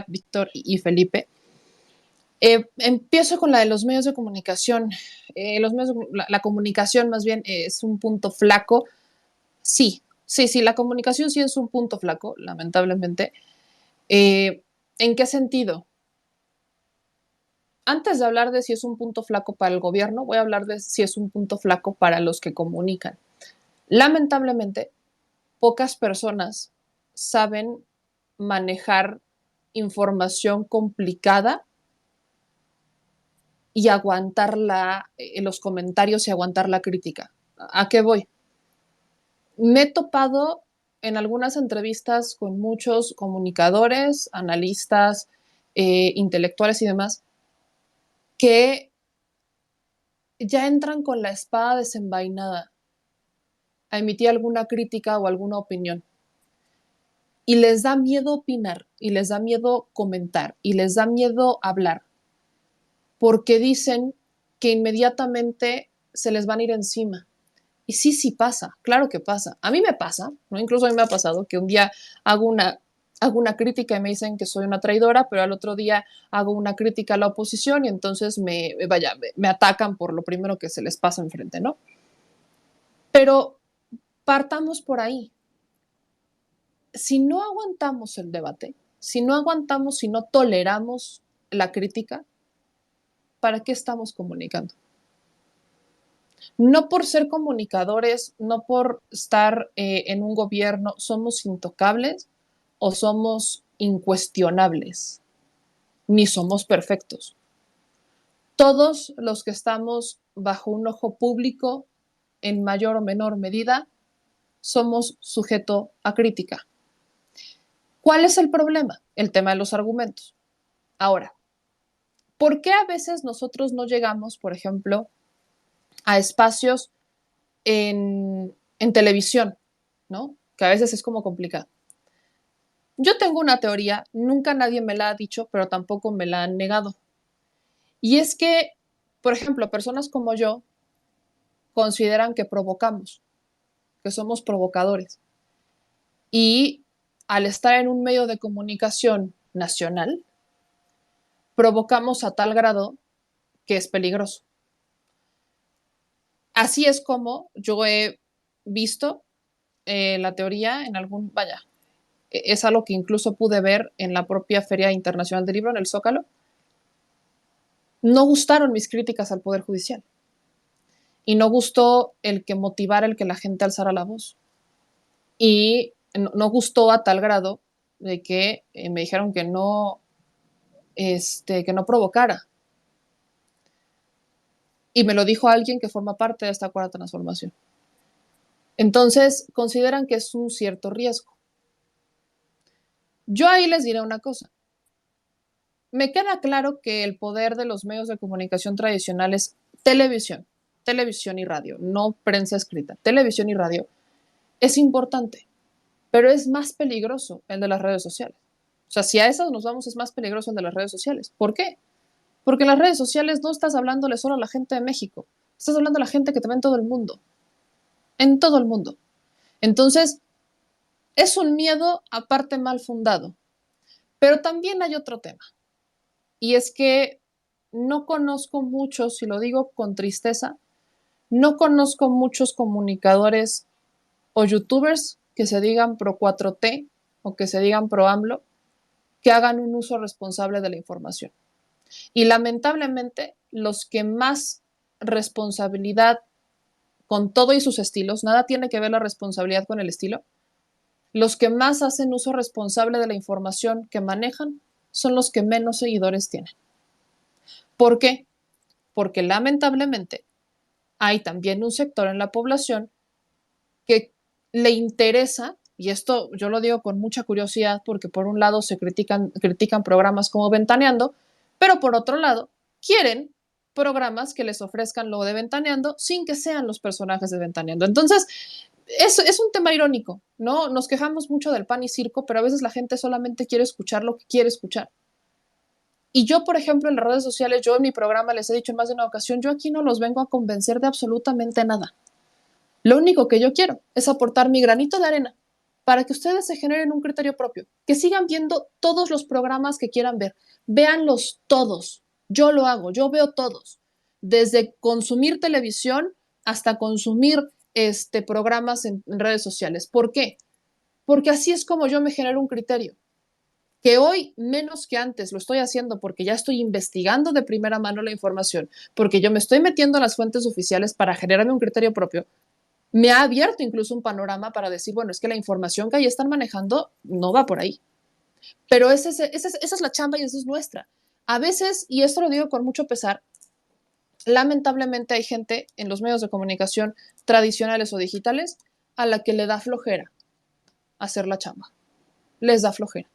Víctor y Felipe. Empiezo con la de los medios de comunicación. La comunicación más bien es un punto flaco. Sí, sí, la comunicación sí es un punto flaco, lamentablemente. ¿En qué sentido? Antes de hablar de si es un punto flaco para el gobierno, voy a hablar de si es un punto flaco para los que comunican. Lamentablemente, pocas personas saben manejar información complicada y aguantar los comentarios y aguantar la crítica. ¿A qué voy? Me he topado en algunas entrevistas con muchos comunicadores, analistas, intelectuales y demás, que ya entran con la espada desenvainada a emitir alguna crítica o alguna opinión. Y les da miedo opinar, y les da miedo comentar, y les da miedo hablar, porque dicen que inmediatamente se les van a ir encima. Y sí, sí pasa, claro que pasa. A mí me pasa, ¿no? Incluso a mí me ha pasado que un día hago una crítica y me dicen que soy una traidora, pero al otro día hago una crítica a la oposición y entonces me atacan por lo primero que se les pasa enfrente, ¿no? Pero partamos por ahí. Si no aguantamos el debate, si no aguantamos, si no toleramos la crítica, ¿para qué estamos comunicando? No por ser comunicadores, no por estar en un gobierno, somos intocables o somos incuestionables, ni somos perfectos. Todos los que estamos bajo un ojo público, en mayor o menor medida, somos sujeto a crítica. ¿Cuál es el problema? El tema de los argumentos. Ahora, ¿por qué a veces nosotros no llegamos, por ejemplo, a espacios en televisión, ¿no? Que a veces es como complicado. Yo tengo una teoría, nunca nadie me la ha dicho, pero tampoco me la han negado. Y es que, por ejemplo, personas como yo consideran que provocamos, que somos provocadores. Y al estar en un medio de comunicación nacional, provocamos a tal grado que es peligroso. Así es como yo he visto la teoría en es algo que incluso pude ver en la propia Feria Internacional del Libro, en el Zócalo. No gustaron mis críticas al Poder Judicial y no gustó el que motivara el que la gente alzara la voz. Y no gustó a tal grado de que me dijeron que no provocara. Y me lo dijo alguien que forma parte de esta cuarta transformación. Entonces, consideran que es un cierto riesgo. Yo ahí les diré una cosa. Me queda claro que el poder de los medios de comunicación tradicionales, televisión y radio, no prensa escrita, televisión y radio, es importante, pero es más peligroso el de las redes sociales. O sea, si a esas nos vamos, es más peligroso el de las redes sociales. ¿Por qué? Porque en las redes sociales no estás hablándole solo a la gente de México, estás hablando a la gente que te ve en todo el mundo, en todo el mundo. Entonces, es un miedo aparte mal fundado, pero también hay otro tema. Y es que no conozco muchos, y lo digo con tristeza, no conozco muchos comunicadores o youtubers que se digan pro 4T o que se digan pro AMLO, que hagan un uso responsable de la información. Y lamentablemente, los que más responsabilidad con todo y sus estilos, nada tiene que ver la responsabilidad con el estilo, los que más hacen uso responsable de la información que manejan son los que menos seguidores tienen. ¿Por qué? Porque lamentablemente hay también un sector en la población que le interesa, y esto yo lo digo con mucha curiosidad porque por un lado se critican programas como Ventaneando, pero por otro lado quieren programas que les ofrezcan lo de Ventaneando sin que sean los personajes de Ventaneando. Entonces, es un tema irónico, ¿no? Nos quejamos mucho del pan y circo, pero a veces la gente solamente quiere escuchar lo que quiere escuchar. Y yo, por ejemplo, en las redes sociales, yo en mi programa les he dicho en más de una ocasión, yo aquí no los vengo a convencer de absolutamente nada. Lo único que yo quiero es aportar mi granito de arena para que ustedes se generen un criterio propio, que sigan viendo todos los programas que quieran ver, véanlos todos. Yo lo hago, yo veo todos, desde consumir televisión hasta consumir programas en redes sociales. ¿Por qué? Porque así es como yo me genero un criterio. Que hoy, menos que antes, lo estoy haciendo porque ya estoy investigando de primera mano la información, porque yo me estoy metiendo a las fuentes oficiales para generarme un criterio propio, me ha abierto incluso un panorama para decir, bueno, es que la información que ahí están manejando no va por ahí. Pero esa es la chamba y esa es nuestra. A veces, y esto lo digo con mucho pesar, lamentablemente hay gente en los medios de comunicación tradicionales o digitales a la que le da flojera hacer la chamba. Les da flojera.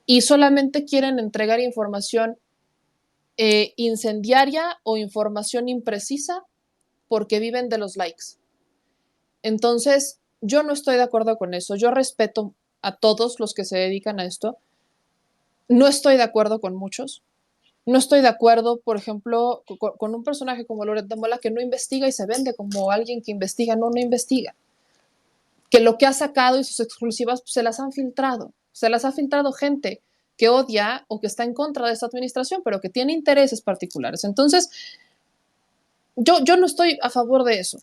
Y solamente quieren entregar información incendiaria o información imprecisa porque viven de los likes. Entonces, yo no estoy de acuerdo con eso. Yo respeto a todos los que se dedican a esto. No estoy de acuerdo con muchos. No estoy de acuerdo, por ejemplo, con un personaje como Loret de Mola que no investiga y se vende como alguien que investiga. No, no investiga. Que lo que ha sacado y sus exclusivas pues, se las han filtrado. Se las ha filtrado gente que odia o que está en contra de esta administración, pero que tiene intereses particulares. Entonces, yo no estoy a favor de eso.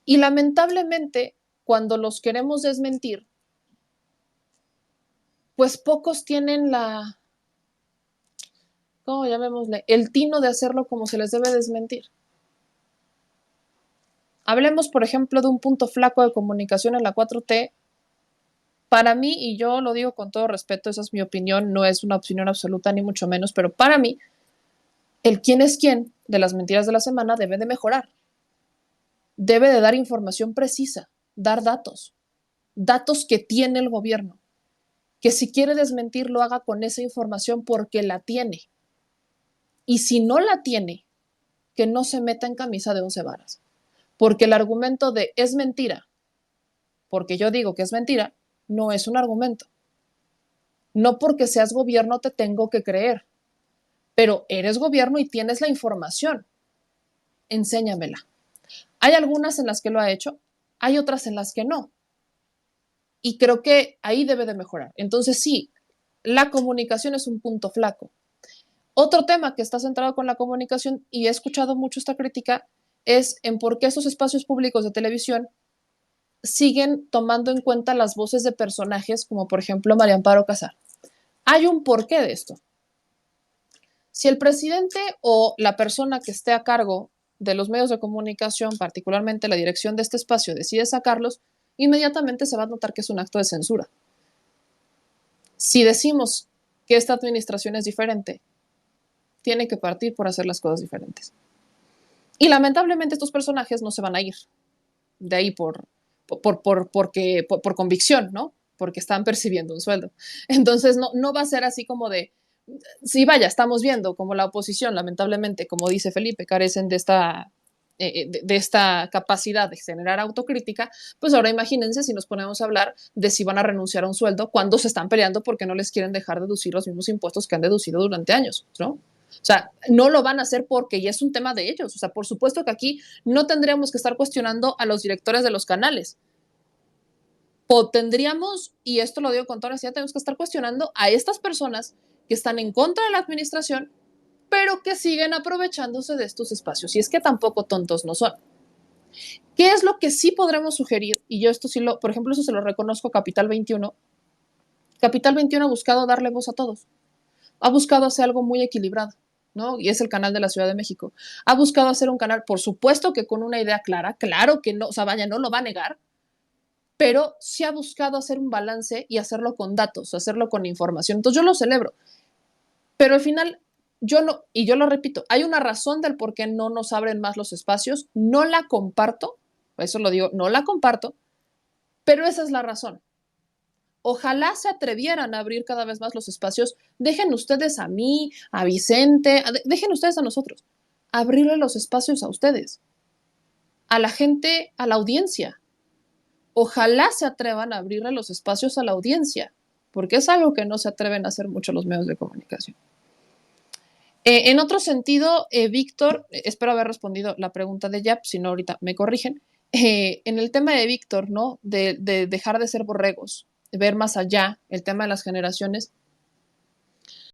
Y lamentablemente, cuando los queremos desmentir, pues pocos tienen ¿cómo llamémosle? El tino de hacerlo como se les debe desmentir. Hablemos, por ejemplo, de un punto flaco de comunicación en la 4T. Para mí, y yo lo digo con todo respeto, esa es mi opinión, no es una opinión absoluta ni mucho menos, pero para mí, el quién es quién de las mentiras de la semana debe de mejorar. Debe de dar información precisa, dar datos, datos que tiene el gobierno, que si quiere desmentir lo haga con esa información porque la tiene. Y si no la tiene, que no se meta en camisa de 11 varas. Porque el argumento de es mentira, porque yo digo que es mentira, no es un argumento. No porque seas gobierno te tengo que creer, pero eres gobierno y tienes la información. Enséñamela. Hay algunas en las que lo ha hecho, hay otras en las que no. Y creo que ahí debe de mejorar. Entonces sí, la comunicación es un punto flaco. Otro tema que está centrado con la comunicación, y he escuchado mucho esta crítica, es en por qué estos espacios públicos de televisión siguen tomando en cuenta las voces de personajes como por ejemplo María Amparo Casar. Hay un porqué de esto. Si el presidente o la persona que esté a cargo de los medios de comunicación, particularmente la dirección de este espacio, decide sacarlos, inmediatamente se va a notar que es un acto de censura. Si decimos que esta administración es diferente, tiene que partir por hacer las cosas diferentes. Y lamentablemente estos personajes no se van a ir de ahí por convicción, ¿no? Porque están percibiendo un sueldo. Entonces no va a ser así como de, sí, vaya, estamos viendo como la oposición, lamentablemente, como dice Felipe, carecen de esta capacidad de generar autocrítica, pues ahora imagínense si nos ponemos a hablar de si van a renunciar a un sueldo cuando se están peleando porque no les quieren dejar deducir los mismos impuestos que han deducido durante años, ¿no? O sea, no lo van a hacer porque ya es un tema de ellos. O sea, por supuesto que aquí no tendríamos que estar cuestionando a los directores de los canales. O tendríamos, y esto lo digo con toda honestidad, tenemos que estar cuestionando a estas personas que están en contra de la administración, pero que siguen aprovechándose de estos espacios. Y es que tampoco tontos no son. ¿Qué es lo que sí podremos sugerir? Y yo esto sí por ejemplo, eso se lo reconozco a Capital 21. Capital 21 ha buscado darle voz a todos. Ha buscado hacer algo muy equilibrado, ¿no? Y es el canal de la Ciudad de México. Ha buscado hacer un canal, por supuesto que con una idea clara, claro que no, o sea, vaya, no lo va a negar, pero sí ha buscado hacer un balance y hacerlo con datos, hacerlo con información. Entonces yo lo celebro. Pero al final, yo no, y yo lo repito, hay una razón del por qué no nos abren más los espacios, no la comparto, eso lo digo, no la comparto, pero esa es la razón. Ojalá se atrevieran a abrir cada vez más los espacios. Dejen ustedes a mí, a Vicente, dejen ustedes a nosotros. Abrirle los espacios a ustedes, a la gente, a la audiencia. Ojalá se atrevan a abrirle los espacios a la audiencia, porque es algo que no se atreven a hacer mucho los medios de comunicación. En otro sentido, Víctor, espero haber respondido la pregunta de Yap, si no ahorita me corrigen. En el tema de Víctor, ¿no? De dejar de ser borregos, de ver más allá, el tema de las generaciones,